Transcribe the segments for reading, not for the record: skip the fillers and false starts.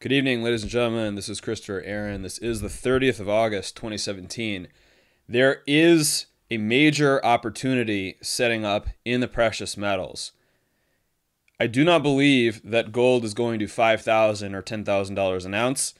Good evening, ladies and gentlemen. This is Christopher Aaron. This is the 30th of August, 2017. There is a major opportunity setting up in the precious metals. I do not believe that gold is going to $5,000 or $10,000 an ounce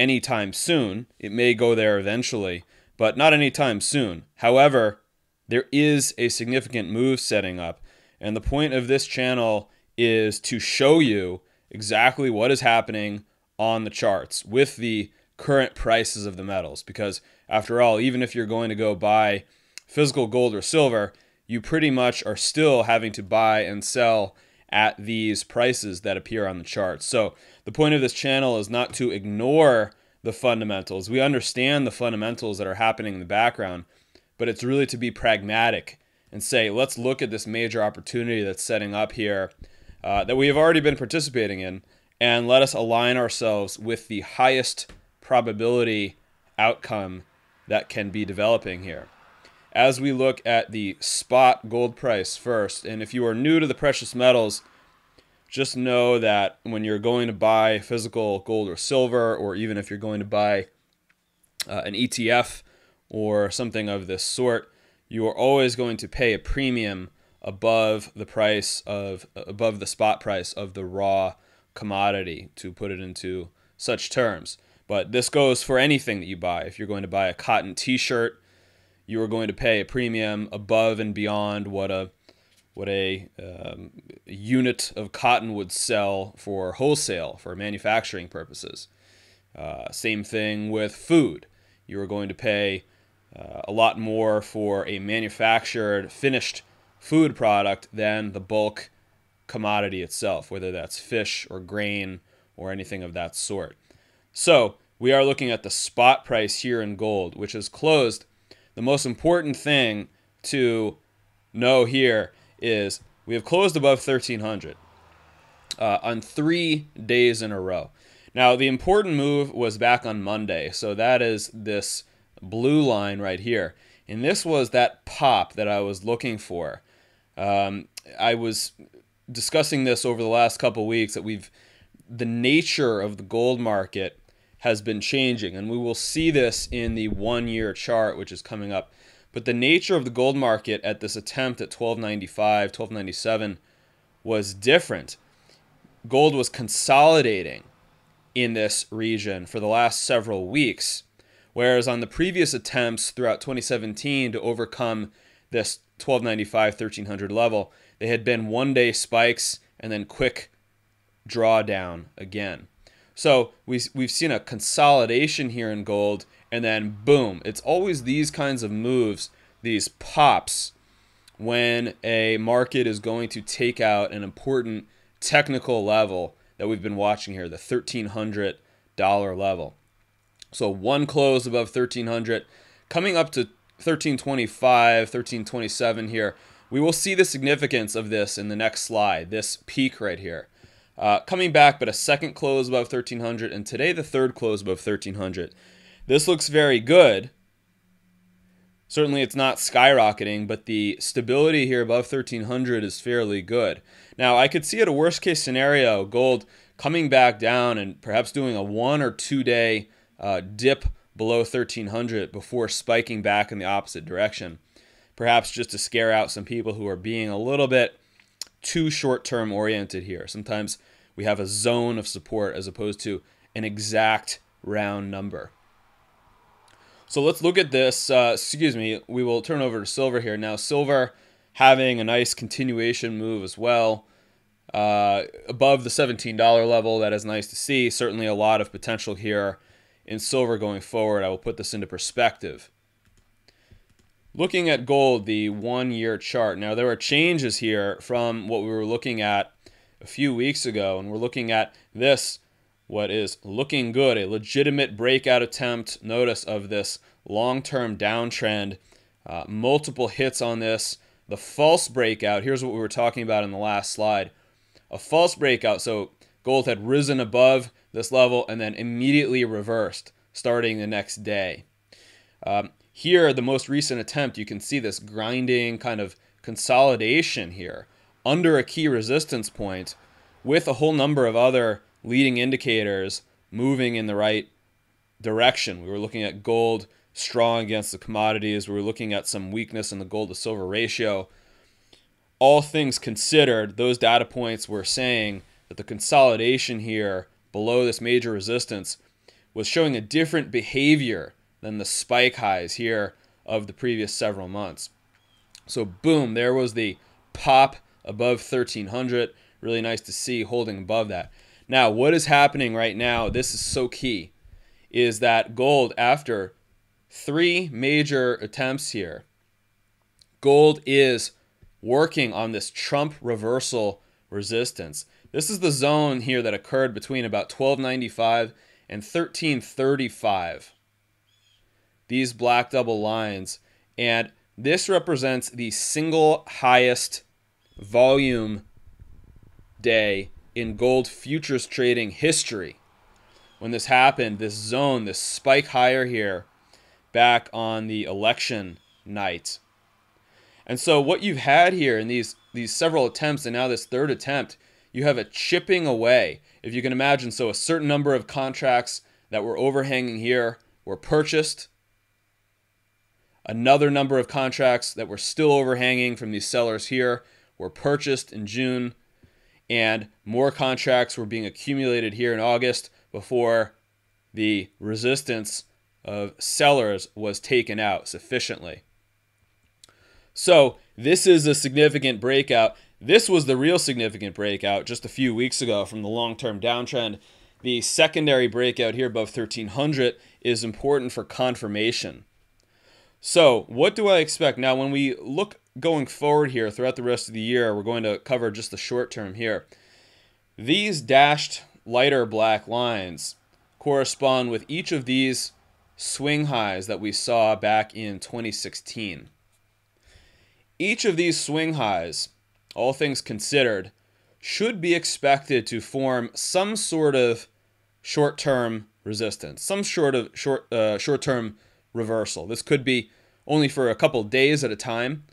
anytime soon. It may go there eventually, but not anytime soon. However, there is a significant move setting up, and the point of this channel is to show you exactly what is happening on the charts with the current prices of the metals, because after all, even if you're going to go buy physical gold or silver, you pretty much are still having to buy and sell at these prices that appear on the charts. So the point of this channel is not to ignore the fundamentals. We understand the fundamentals that are happening in the background, but it's really to be pragmatic and say, let's look at this major opportunity that's setting up here that we have already been participating in, and let us align ourselves with the highest probability outcome that can be developing here. As we look at the spot gold price first, and if you are new to the precious metals, just know that when you're going to buy physical gold or silver, or even if you're going to buy an ETF or something of this sort, you are always going to pay a premium above the spot price of the raw commodity, to put it into such terms. But this goes for anything that you buy. If you're going to buy a cotton t-shirt, you are going to pay a premium above and beyond what a unit of cotton would sell for wholesale, for manufacturing purposes. Same thing with food. You are going to pay a lot more for a manufactured, finished food product than the bulk commodity itself, whether that's fish or grain or anything of that sort. So we are looking at the spot price here in gold, which is closed. The most important thing to know here is we have closed above 1300 on 3 days in a row. Now, the important move was back on Monday, so that is this blue line right here. And this was that pop that I was looking for. I was discussing this over the last couple weeks, that the nature of the gold market has been changing, and we will see this in the 1-year chart, which is coming up. But the nature of the gold market at this attempt at 1295, 1297 was different. Gold was consolidating in this region for the last several weeks, whereas on the previous attempts throughout 2017 to overcome this 1295, 1300 level, they had been one-day spikes and then quick drawdown again. So we've seen a consolidation here in gold, and then boom. It's always these kinds of moves, these pops, when a market is going to take out an important technical level that we've been watching here, the $1,300 level. So one close above 1300, coming up to 1325, 1327 here. We will see the significance of this in the next slide, this peak right here. Coming back, but a second close above 1300, and today the third close above 1300. This looks very good. Certainly it's not skyrocketing, but the stability here above 1300 is fairly good. Now, I could see at a worst case scenario, gold coming back down and perhaps doing a 1 or 2 day dip below 1300 before spiking back in the opposite direction. Perhaps just to scare out some people who are being a little bit too short-term oriented here. Sometimes we have a zone of support as opposed to an exact round number. So let's look at this. We will turn over to silver here. Now, silver having a nice continuation move as well. Above the $17 level, that is nice to see. Certainly a lot of potential here in silver going forward. I will put this into perspective. Looking at gold, the 1-year chart. Now, there are changes here from what we were looking at a few weeks ago, and we're looking at this, what is looking good, a legitimate breakout attempt. Notice of this long-term downtrend, multiple hits on this. The false breakout, here's what we were talking about in the last slide. A false breakout, so gold had risen above this level and then immediately reversed starting the next day. Here, the most recent attempt, you can see this grinding kind of consolidation here under a key resistance point with a whole number of other leading indicators moving in the right direction. We were looking at gold strong against the commodities. We were looking at some weakness in the gold to silver ratio. All things considered, those data points were saying that the consolidation here below this major resistance was showing a different behavior than the spike highs here of the previous several months. So boom, there was the pop above 1300. Really nice to see holding above that. Now, what is happening right now, this is so key, is that gold, after 3 major attempts here, gold is working on this Trump reversal resistance. This is the zone here that occurred between about 1295 and 1335. These black double lines. And this represents the single highest volume day in gold futures trading history. When this happened, this zone, this spike higher here, back on the election night. And so what you've had here in these several attempts, and now this third attempt, you have a chipping away. If you can imagine, so a certain number of contracts that were overhanging here were purchased. Another number of contracts that were still overhanging from these sellers here were purchased in June. And more contracts were being accumulated here in August before the resistance of sellers was taken out sufficiently. So this is a significant breakout. This was the real significant breakout just a few weeks ago from the long-term downtrend. The secondary breakout here above 1300 is important for confirmation. So what do I expect? Now, when we look going forward here throughout the rest of the year, we're going to cover just the short term here. These dashed lighter black lines correspond with each of these swing highs that we saw back in 2016. Each of these swing highs, all things considered, should be expected to form some sort of short-term resistance, some short-term reversal. This could be only for a couple days at a time,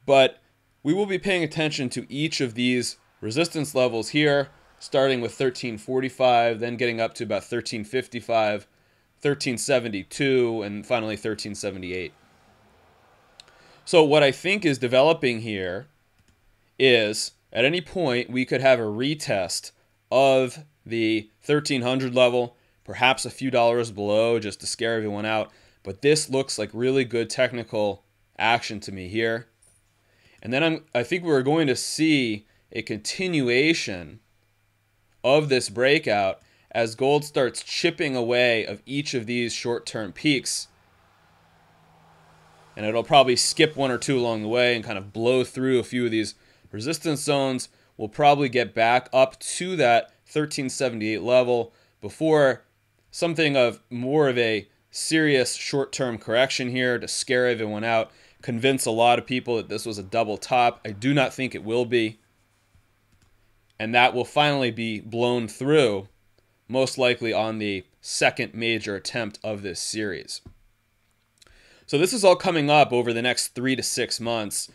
but we will be paying attention to each of these resistance levels here, starting with 1345, then getting up to about 1355, 1372, and finally 1378. So what I think is developing here is at any point we could have a retest of the 1300 level, perhaps a few dollars below just to scare everyone out. But this looks like really good technical action to me here. And then I think we're going to see a continuation of this breakout as gold starts chipping away of each of these short-term peaks. And it'll probably skip one or two along the way and kind of blow through a few of these resistance zones. We'll probably get back up to that 1378 level before something of more of a serious short-term correction here to scare everyone out, convince a lot of people that this was a double top. I do not think it will be. And that will finally be blown through, most likely on the second major attempt of this series. So this is all coming up over the next 3 to 6 months.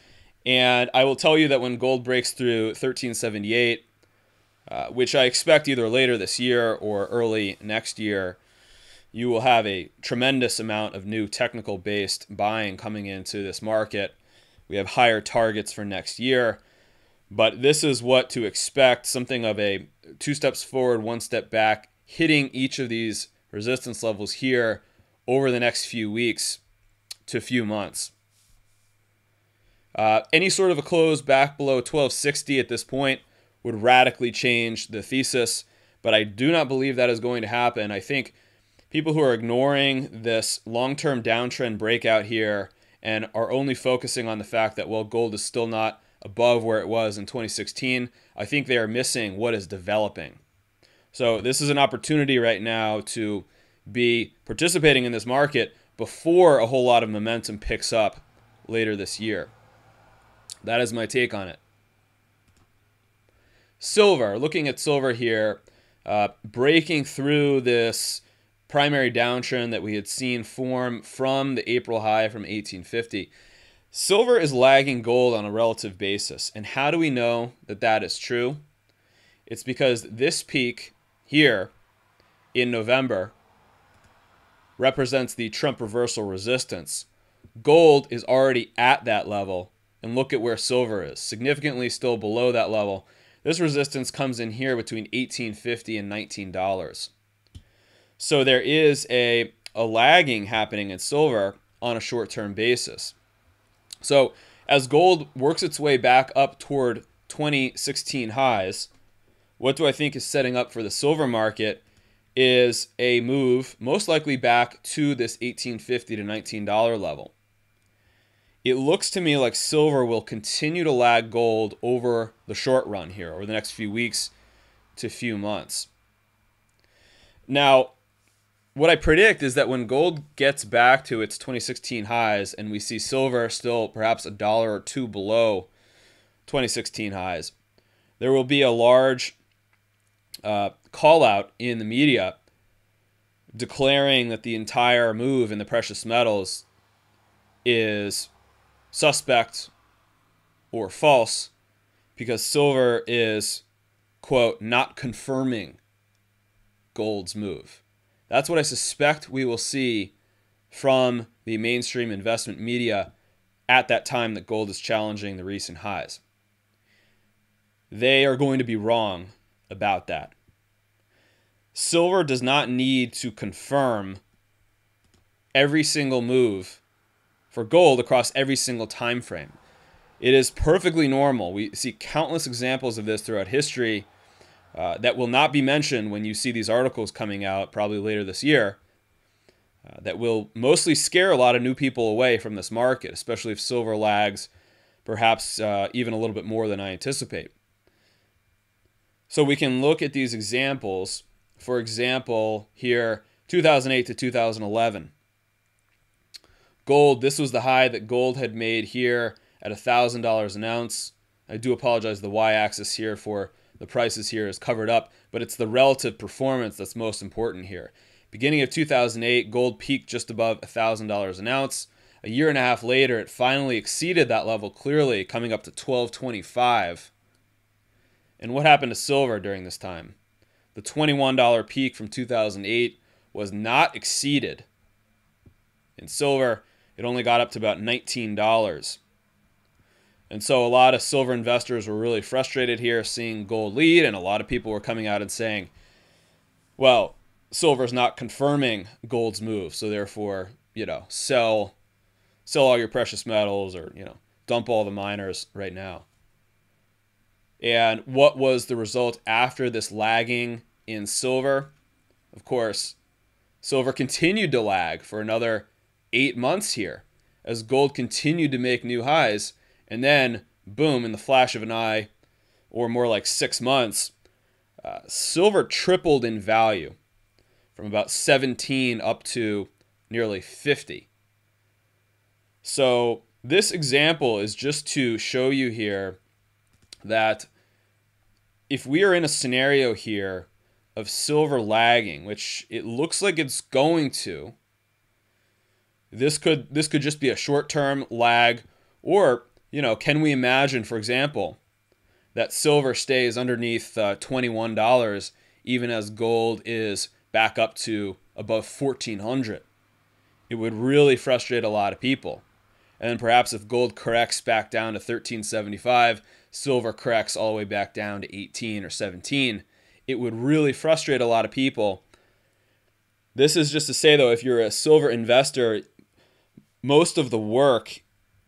And I will tell you that when gold breaks through 1378, which I expect either later this year or early next year, you will have a tremendous amount of new technical-based buying coming into this market. We have higher targets for next year, but this is what to expect, something of a 2 steps forward, 1 step back, hitting each of these resistance levels here over the next few weeks to few months. Any sort of a close back below 1260 at this point would radically change the thesis, but I do not believe that is going to happen. I think people who are ignoring this long-term downtrend breakout here and are only focusing on the fact that, well, gold is still not above where it was in 2016, I think they are missing what is developing. So this is an opportunity right now to be participating in this market before a whole lot of momentum picks up later this year. That is my take on it. Silver, looking at silver here, breaking through this primary downtrend that we had seen form from the April high from 1850. Silver is lagging gold on a relative basis. And how do we know that that is true? It's because this peak here in November represents the Trump reversal resistance. Gold is already at that level, and look at where silver is, significantly still below that level. This resistance comes in here between $18.50 and $19. So there is a lagging happening in silver on a short-term basis. So as gold works its way back up toward 2016 highs, what do I think is setting up for the silver market is a move most likely back to this $18.50 to $19 level. It looks to me like silver will continue to lag gold over the short run here, over the next few weeks to few months. Now, what I predict is that when gold gets back to its 2016 highs and we see silver still perhaps $1 or $2 below 2016 highs, there will be a large call out in the media declaring that the entire move in the precious metals is suspect or false because silver is, quote, not confirming gold's move. That's what I suspect we will see from the mainstream investment media at that time that gold is challenging the recent highs. They are going to be wrong about that. Silver does not need to confirm every single move for gold across every single time frame. It is perfectly normal. We see countless examples of this throughout history that will not be mentioned when you see these articles coming out probably later this year that will mostly scare a lot of new people away from this market, especially if silver lags perhaps even a little bit more than I anticipate. So we can look at these examples. For example, here, 2008 to 2011. Gold, this was the high that gold had made here at $1,000 an ounce. I do apologize, the y-axis here for the prices here is covered up, but it's the relative performance that's most important here. Beginning of 2008, gold peaked just above $1,000 an ounce. A year and a half later, it finally exceeded that level clearly, coming up to $1,225. And what happened to silver during this time? The $21 peak from 2008 was not exceeded. In silver, it only got up to about $19. And so a lot of silver investors were really frustrated here seeing gold lead, and a lot of people were coming out and saying, well, silver's not confirming gold's move, so therefore, sell all your precious metals or, dump all the miners right now. And what was the result after this lagging in silver? Of course, silver continued to lag for another 8 months here as gold continued to make new highs. And then, boom, in the flash of an eye, or more like 6 months, silver tripled in value from about 17 up to nearly 50. So this example is just to show you here that if we are in a scenario here of silver lagging, which it looks like it's going to, this could just be a short-term lag, or can we imagine, for example, that silver stays underneath $21 even as gold is back up to above $1,400? It would really frustrate a lot of people. And then perhaps if gold corrects back down to $13.75, silver corrects all the way back down to 18 or 17, it would really frustrate a lot of people. This is just to say, though, if you're a silver investor, most of the work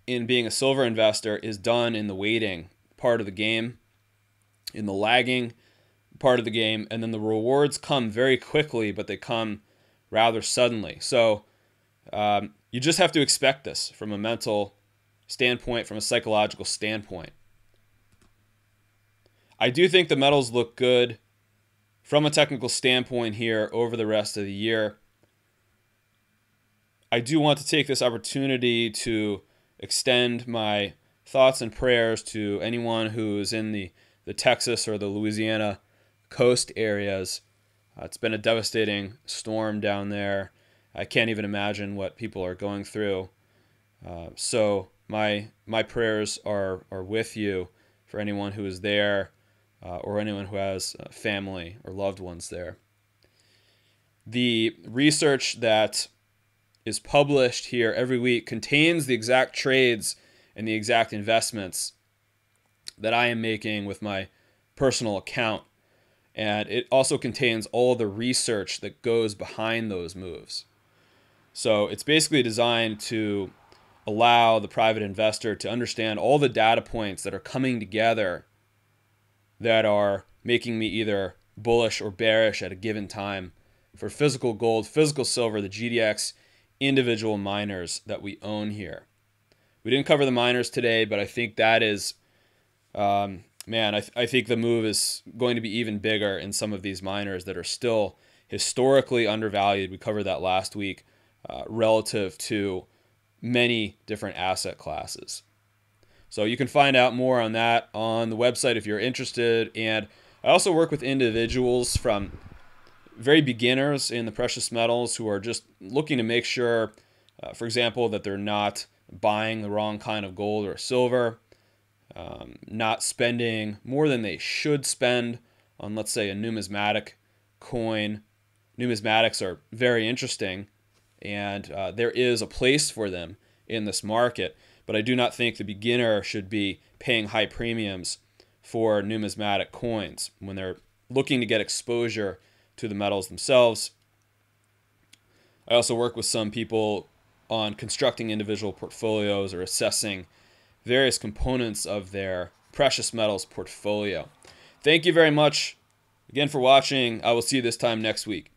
in being a silver investor is done in the waiting part of the game, in the lagging part of the game, and then the rewards come very quickly, but they come rather suddenly. So you just have to expect this from a mental standpoint, from a psychological standpoint. I do think the metals look good from a technical standpoint here over the rest of the year. I do want to take this opportunity to extend my thoughts and prayers to anyone who is in the Texas or the Louisiana coast areas. It's been a devastating storm down there. I can't even imagine what people are going through. So my prayers are with you for anyone who is there or anyone who has family or loved ones there. The research that is published here every week contains the exact trades and the exact investments that I am making with my personal account. And it also contains all the research that goes behind those moves. So it's basically designed to allow the private investor to understand all the data points that are coming together that are making me either bullish or bearish at a given time for physical gold, physical silver, the GDX individual miners that we own here. We didn't cover the miners today, but I think that is, I think the move is going to be even bigger in some of these miners that are still historically undervalued. We covered that last week relative to many different asset classes. So you can find out more on that on the website if you're interested. And I also work with individuals from very beginners in the precious metals who are just looking to make sure, for example, that they're not buying the wrong kind of gold or silver, not spending more than they should spend on, let's say, a numismatic coin. Numismatics are very interesting, and there is a place for them in this market, but I do not think the beginner should be paying high premiums for numismatic coins when they're looking to get exposure to the metals themselves. I also work with some people on constructing individual portfolios or assessing various components of their precious metals portfolio. Thank you very much again for watching. I will see you this time next week.